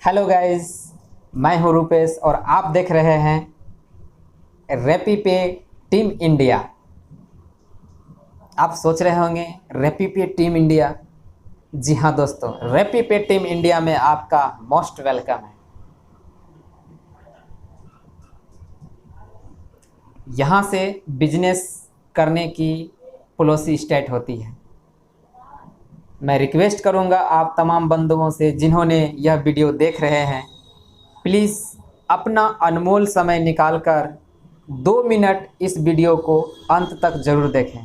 Hello guys, मैं हूं रूपेश और आप देख रहे हैं रैपी पे टीम इंडिया। आप सोच रहे होंगे रैपी पे टीम इंडिया। जी हाँ दोस्तों, रैपी पे टीम इंडिया में आपका मोस्ट वेलकम है। यहाँ से बिजनेस करने की पॉलिसी स्टार्ट होती है। मैं रिक्वेस्ट करूँगा आप तमाम बंधुओं से जिन्होंने यह वीडियो देख रहे हैं, प्लीज़ अपना अनमोल समय निकालकर 2 मिनट इस वीडियो को अंत तक ज़रूर देखें।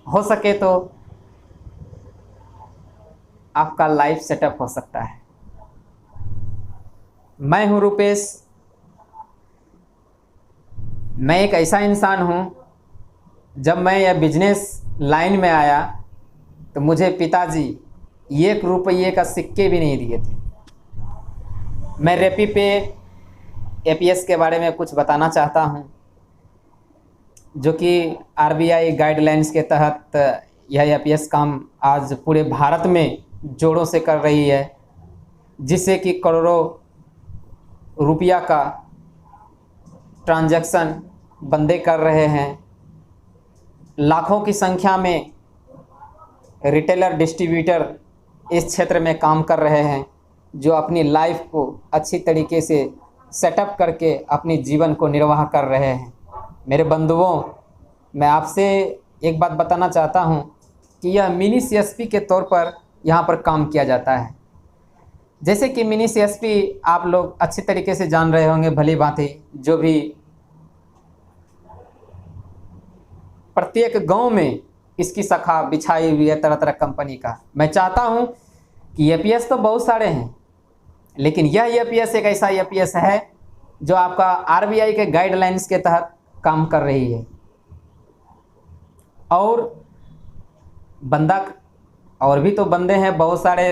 हो सके तो आपका लाइफ सेटअप हो सकता है। मैं हूं रूपेश। मैं एक ऐसा इंसान हूं, जब मैं यह बिजनेस लाइन में आया तो मुझे पिताजी 1 रुपये का सिक्के भी नहीं दिए थे। मैं रैपी पे एपीएस के बारे में कुछ बताना चाहता हूं, जो कि आरबीआई गाइडलाइंस के तहत यह एपीएस काम आज पूरे भारत में जोरों से कर रही है, जिससे कि करोड़ों रुपया का ट्रांजैक्शन बंदे कर रहे हैं। लाखों की संख्या में रिटेलर डिस्ट्रीब्यूटर इस क्षेत्र में काम कर रहे हैं, जो अपनी लाइफ को अच्छी तरीके से सेटअप करके अपनी जीवन को निर्वाह कर रहे हैं। मेरे बंधुओं, मैं आपसे एक बात बताना चाहता हूं कि यह मिनी सीएसपी के तौर पर यहां पर काम किया जाता है। जैसे कि मिनी सीएसपी आप लोग अच्छी तरीके से जान रहे होंगे भली भांति, जो भी प्रत्येक गांव में इसकी शाखा बिछाई हुई है तरह तरह कंपनी का। मैं चाहता हूं कि एपीएस तो बहुत सारे हैं, लेकिन यह एपीएस एक ऐसा एपीएस है जो आपका आरबीआई के गाइडलाइंस के तहत काम कर रही है। और बंदा और भी तो बंदे हैं, बहुत सारे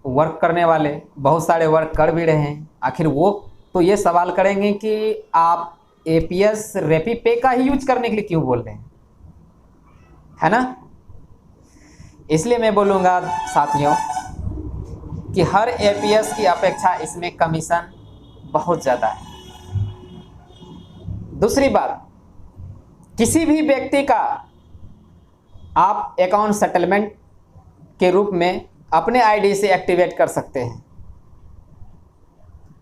वर्क करने वाले, बहुत सारे वर्क कर भी रहे हैं। आखिर वो तो ये सवाल करेंगे कि आप एपीएस रैपी पे का ही यूज करने के लिए क्यों बोल रहे हैं, है ना। इसलिए मैं बोलूँगा साथियों कि हर एपीएस की अपेक्षा इसमें कमीशन बहुत ज़्यादा है। दूसरी बात, किसी भी व्यक्ति का आप अकाउंट सेटलमेंट के रूप में अपने आईडी से एक्टिवेट कर सकते हैं।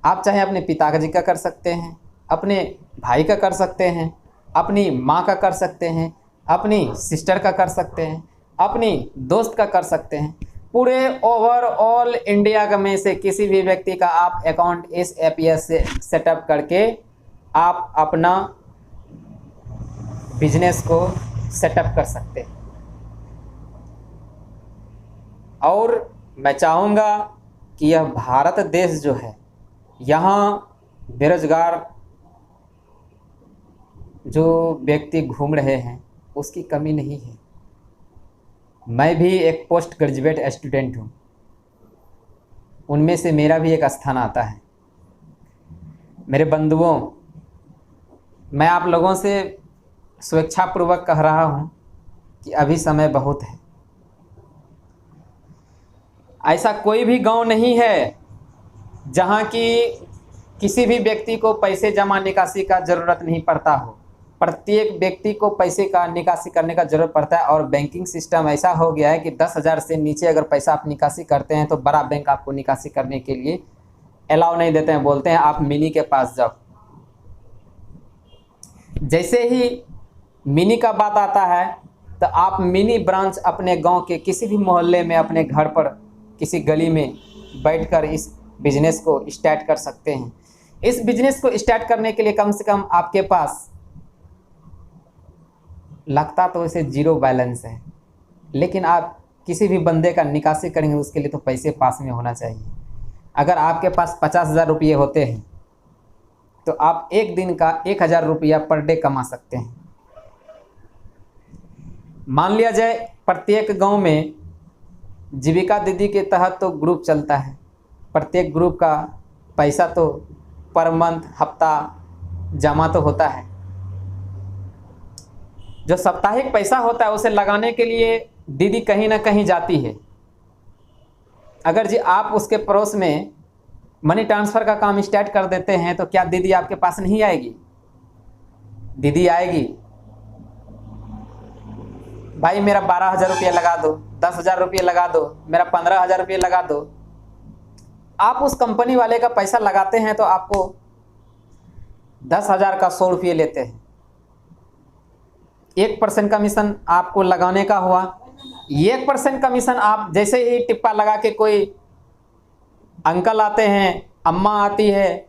आप चाहे अपने पिताजी का कर सकते हैं, अपने भाई का कर सकते हैं, अपनी माँ का कर सकते हैं, अपनी सिस्टर का कर सकते हैं, अपनी दोस्त का कर सकते हैं। पूरे ओवरऑल इंडिया में से किसी भी व्यक्ति का आप अकाउंट इस एपीएस से सेटअप करके आप अपना बिजनेस को सेटअप कर सकते हैं। और मैं चाहूँगा कि यह भारत देश जो है, यहाँ बेरोजगार जो व्यक्ति घूम रहे हैं उसकी कमी नहीं है। मैं भी एक पोस्ट ग्रेजुएट स्टूडेंट हूँ, उनमें से मेरा भी एक स्थान आता है। मेरे बंधुओं, मैं आप लोगों से स्वेच्छापूर्वक कह रहा हूँ कि अभी समय बहुत है। ऐसा कोई भी गांव नहीं है जहाँ की किसी भी व्यक्ति को पैसे जमा निकासी का ज़रूरत नहीं पड़ता हो। प्रत्येक व्यक्ति को पैसे का निकासी करने का ज़रूरत पड़ता है। और बैंकिंग सिस्टम ऐसा हो गया है कि 10,000 से नीचे अगर पैसा आप निकासी करते हैं तो बड़ा बैंक आपको निकासी करने के लिए अलाउ नहीं देते हैं, बोलते हैं आप मिनी के पास जाओ। जैसे ही मिनी का बात आता है तो आप मिनी ब्रांच अपने गांव के किसी भी मोहल्ले में, अपने घर पर, किसी गली में बैठकर इस बिजनेस को स्टार्ट कर सकते हैं। इस बिजनेस को स्टार्ट करने के लिए कम से कम आपके पास लगता तो इसे 0 बैलेंस है, लेकिन आप किसी भी बंदे का निकासी करेंगे उसके लिए तो पैसे पास में होना चाहिए। अगर आपके पास 50,000 रुपये होते हैं तो आप एक दिन का 1,000 रुपया पर डे कमा सकते हैं। मान लिया जाए प्रत्येक गांव में जीविका दीदी के तहत तो ग्रुप चलता है। प्रत्येक ग्रुप का पैसा तो पर मंथ, हफ्ता जमा तो होता है। जो साप्ताहिक पैसा होता है उसे लगाने के लिए दीदी कहीं ना कहीं जाती है। अगर जी आप उसके पड़ोस में मनी ट्रांसफ़र का काम स्टार्ट कर देते हैं तो क्या दीदी आपके पास नहीं आएगी? दीदी आएगी। भाई मेरा 12,000 रुपये लगा दो, 10,000 रुपये लगा दो, मेरा 15,000 रुपये लगा दो। आप उस कंपनी वाले का पैसा लगाते हैं तो आपको 10,000 का 100 रुपये लेते हैं। 1% कमीशन आपको लगाने का हुआ। 1% कमीशन आप जैसे ही टिप्पा लगा के कोई अंकल आते हैं, अम्मा आती है,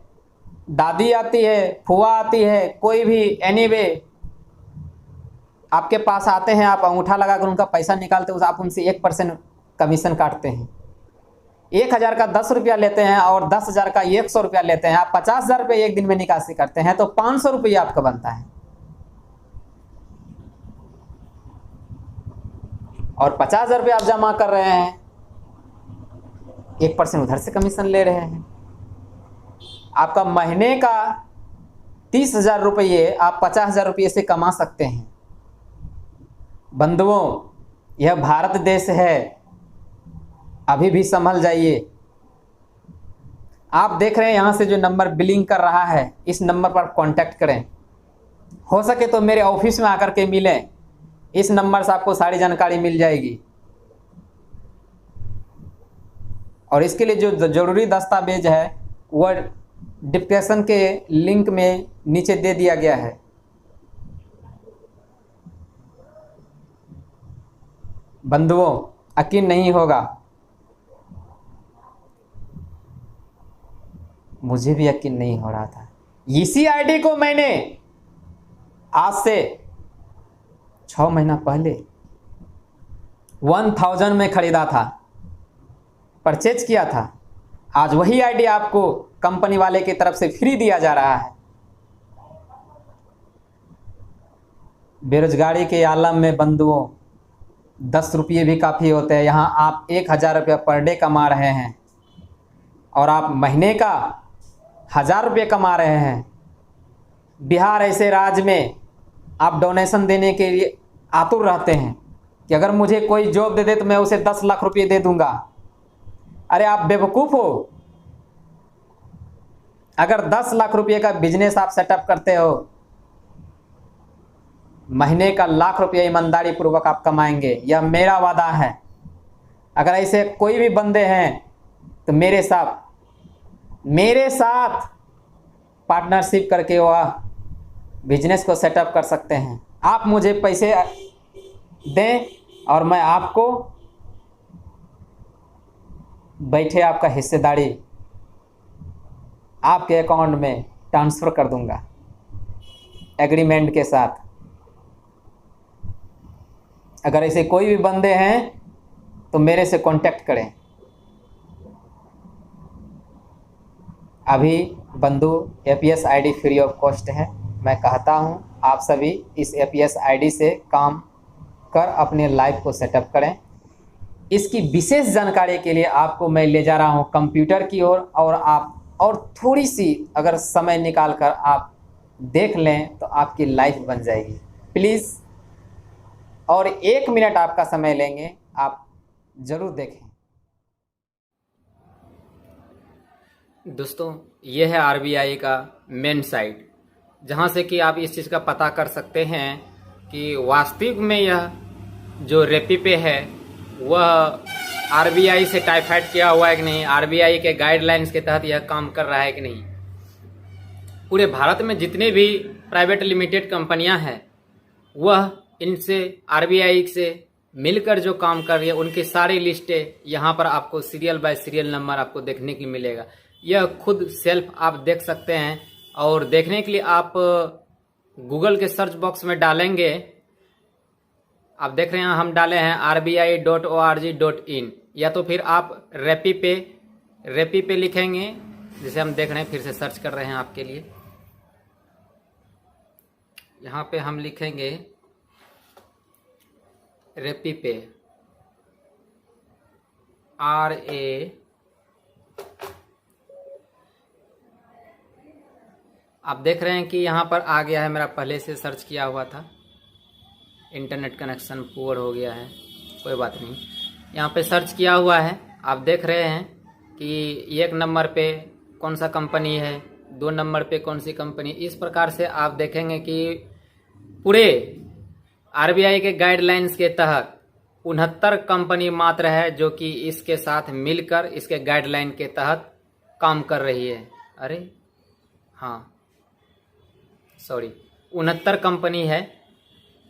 दादी आती है, फुआ आती है, कोई भी एनीवे आपके पास आते हैं, आप अंगूठा लगाकर उनका पैसा निकालते हो, आप उनसे 1% कमीशन काटते हैं। 1,000 का 10 रुपया लेते हैं और 10,000 का 100 रुपया लेते हैं। आप 50,000 रुपये एक दिन में निकासी करते हैं तो 500 रुपया आपका बनता है। और 50,000 रुपये आप जमा कर रहे हैं, 1% उधर से कमीशन ले रहे हैं। आपका महीने का 30,000 रुपये आप 50,000 रुपये से कमा सकते हैं। बंधुओं, यह भारत देश है, अभी भी संभल जाइए। आप देख रहे हैं यहाँ से जो नंबर बिलिंग कर रहा है, इस नंबर पर कांटेक्ट करें। हो सके तो मेरे ऑफिस में आकर के मिलें, इस नंबर से आपको सारी जानकारी मिल जाएगी। और इसके लिए जो ज़रूरी दस्तावेज है वह डिस्क्रिप्शन के लिंक में नीचे दे दिया गया है। बंधुओं, यकीन नहीं होगा, मुझे भी यकीन नहीं हो रहा था। इसी आईडी को मैंने आज से 6 महीना पहले 1000 में खरीदा था, परचेज किया था। आज वही आईडी आपको कंपनी वाले की तरफ से फ्री दिया जा रहा है। बेरोजगारी के आलम में बंधुओं 10 रुपये भी काफ़ी होते हैं। यहाँ आप 1,000 रुपये पर डे कमा रहे हैं और आप महीने का 1,000 रुपये कमा रहे हैं। बिहार ऐसे राज्य में आप डोनेशन देने के लिए आतुर रहते हैं कि अगर मुझे कोई जॉब दे दे तो मैं उसे 10 लाख रुपये दे दूंगा। अरे आप बेवकूफ़ हो। अगर 10 लाख रुपये का बिजनेस आप सेटअप करते हो, महीने का 1,00,000 रुपये ईमानदारी पूर्वक आप कमाएंगे, यह मेरा वादा है। अगर ऐसे कोई भी बंदे हैं तो मेरे साथ पार्टनरशिप करके वह बिजनेस को सेटअप कर सकते हैं। आप मुझे पैसे दें और मैं आपको बैठे आपका हिस्सेदारी आपके अकाउंट में ट्रांसफ़र कर दूंगा एग्रीमेंट के साथ। अगर ऐसे कोई भी बंदे हैं तो मेरे से कांटेक्ट करें। अभी बंधु APS ID free of cost है। मैं कहता हूं आप सभी इस एपीएस आईडी से काम कर अपने लाइफ को सेटअप करें। इसकी विशेष जानकारी के लिए आपको मैं ले जा रहा हूं कंप्यूटर की ओर, और आप और थोड़ी सी अगर समय निकाल कर आप देख लें तो आपकी लाइफ बन जाएगी। प्लीज़ और 1 मिनट आपका समय लेंगे, आप ज़रूर देखें। दोस्तों, यह है आरबीआई का मेन साइट, जहां से कि आप इस चीज़ का पता कर सकते हैं कि वास्तविक में यह जो रेपीपे है वह आरबीआई से टाइफाइड किया हुआ है कि नहीं, आरबीआई के गाइडलाइंस के तहत यह काम कर रहा है कि नहीं। पूरे भारत में जितने भी प्राइवेट लिमिटेड कंपनियां हैं वह इनसे आरबीआई से मिलकर जो काम कर रही है उनकी सारी लिस्टें यहाँ पर आपको सीरियल बाय सीरियल नंबर आपको देखने के लिए मिलेगा। यह खुद सेल्फ आप देख सकते हैं, और देखने के लिए आप गूगल के सर्च बॉक्स में डालेंगे। आप देख रहे हैं हम डाले हैं rbi.org.in, या तो फिर आप रेपीपे लिखेंगे, जिसे हम देख रहे हैं, फिर से सर्च कर रहे हैं आपके लिए। यहाँ पे हम लिखेंगे रेपीपे, आप देख रहे हैं कि यहाँ पर आ गया है। मेरा पहले से सर्च किया हुआ था, इंटरनेट कनेक्शन पुअर हो गया है, कोई बात नहीं। यहाँ पे सर्च किया हुआ है, आप देख रहे हैं कि 1 नंबर पे कौन सा कंपनी है, 2 नंबर पे कौन सी कंपनी। इस प्रकार से आप देखेंगे कि पूरे आरबीआई के गाइडलाइंस के तहत 69 कंपनी मात्र है जो कि इसके साथ मिलकर इसके गाइडलाइन के तहत काम कर रही है। अरे हाँ सॉरी, 69 कंपनी है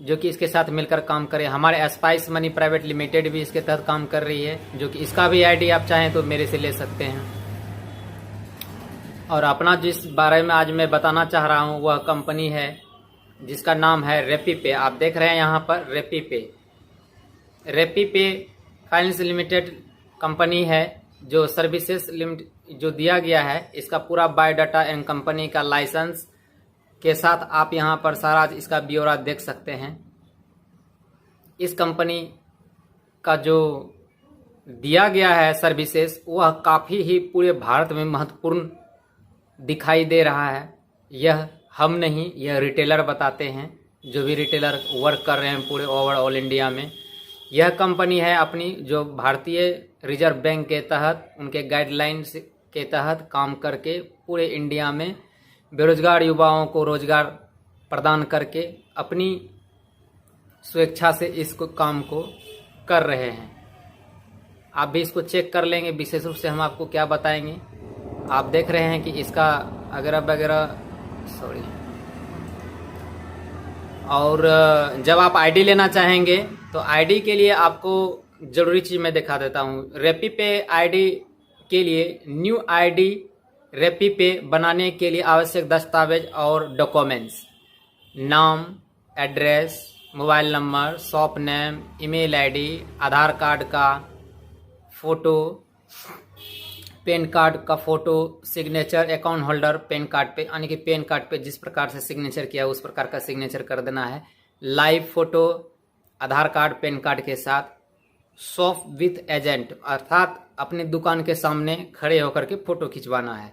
जो कि इसके साथ मिलकर काम करे। हमारे स्पाइस मनी प्राइवेट लिमिटेड भी इसके तहत काम कर रही है, जो कि इसका भी आईडी आप चाहें तो मेरे से ले सकते हैं। और अपना जिस बारे में आज मैं बताना चाह रहा हूँ वह कंपनी है जिसका नाम है रेपीपे। आप देख रहे हैं यहाँ पर RapiPay. RapiPay finance limited company है जो सर्विसेज लिमिटेड जो दिया गया है, इसका पूरा बायोडाटा एंड कंपनी का लाइसेंस के साथ आप यहाँ पर सारा इसका ब्यौरा देख सकते हैं। इस कंपनी का जो दिया गया है सर्विसेज वह काफ़ी ही पूरे भारत में महत्वपूर्ण दिखाई दे रहा है। यह हम नहीं, यह रिटेलर बताते हैं, जो भी रिटेलर वर्क कर रहे हैं पूरे ओवरऑल इंडिया में। यह कंपनी है अपनी जो भारतीय रिजर्व बैंक के तहत उनके गाइडलाइंस के तहत काम करके पूरे इंडिया में बेरोजगार युवाओं को रोजगार प्रदान करके अपनी स्वेच्छा से इस काम को कर रहे हैं। आप भी इसको चेक कर लेंगे, विशेष रूप से हम आपको क्या बताएंगे। आप देख रहे हैं कि इसका वगैरह वगैरह सॉरी। और जब आप आईडी लेना चाहेंगे तो आईडी के लिए आपको ज़रूरी चीज़ मैं दिखा देता हूँ। रेपीपे आईडी के लिए न्यू आईडी रेपीपे बनाने के लिए आवश्यक दस्तावेज और डॉक्यूमेंट्स: नाम, address, mobile number, shop name, email ID, Aadhaar card का फ़ोटो, पैन कार्ड का photo, signature account holder PAN card पे, यानी कि पैन कार्ड पे जिस प्रकार से सिग्नेचर किया उस प्रकार का सिग्नेचर कर देना है। लाइव फ़ोटो आधार कार्ड पैन कार्ड के साथ, शॉप विथ एजेंट अर्थात अपनी दुकान के सामने खड़े होकर के फ़ोटो खिंचवाना है।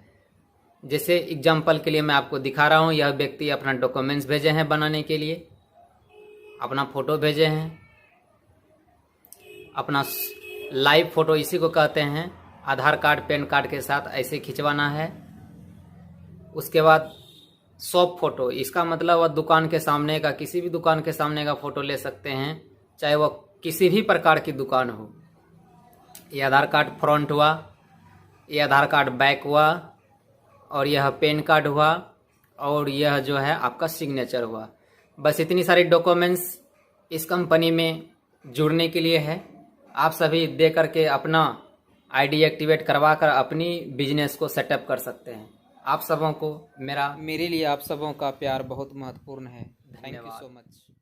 जैसे एग्जाम्पल के लिए मैं आपको दिखा रहा हूँ, यह व्यक्ति अपना डॉक्यूमेंट्स भेजे हैं बनाने के लिए, अपना फ़ोटो भेजे हैं, अपना लाइव फ़ोटो इसी को कहते हैं, आधार कार्ड पैन कार्ड के साथ ऐसे खिंचवाना है। उसके बाद शॉप फ़ोटो, इसका मतलब वह दुकान के सामने का, किसी भी दुकान के सामने का फ़ोटो ले सकते हैं, चाहे वह किसी भी प्रकार की दुकान हो। ये आधार कार्ड फ्रंट हुआ, ये आधार कार्ड बैक हुआ, और यह पैन कार्ड हुआ, और यह जो है आपका सिग्नेचर हुआ। बस इतनी सारी डॉक्यूमेंट्स इस कंपनी में जुड़ने के लिए है। आप सभी दे करके अपना आईडी एक्टिवेट करवा कर अपनी बिजनेस को सेटअप कर सकते हैं। आप सबों को मेरे लिए आप सबों का प्यार बहुत महत्वपूर्ण है। Thank you so much.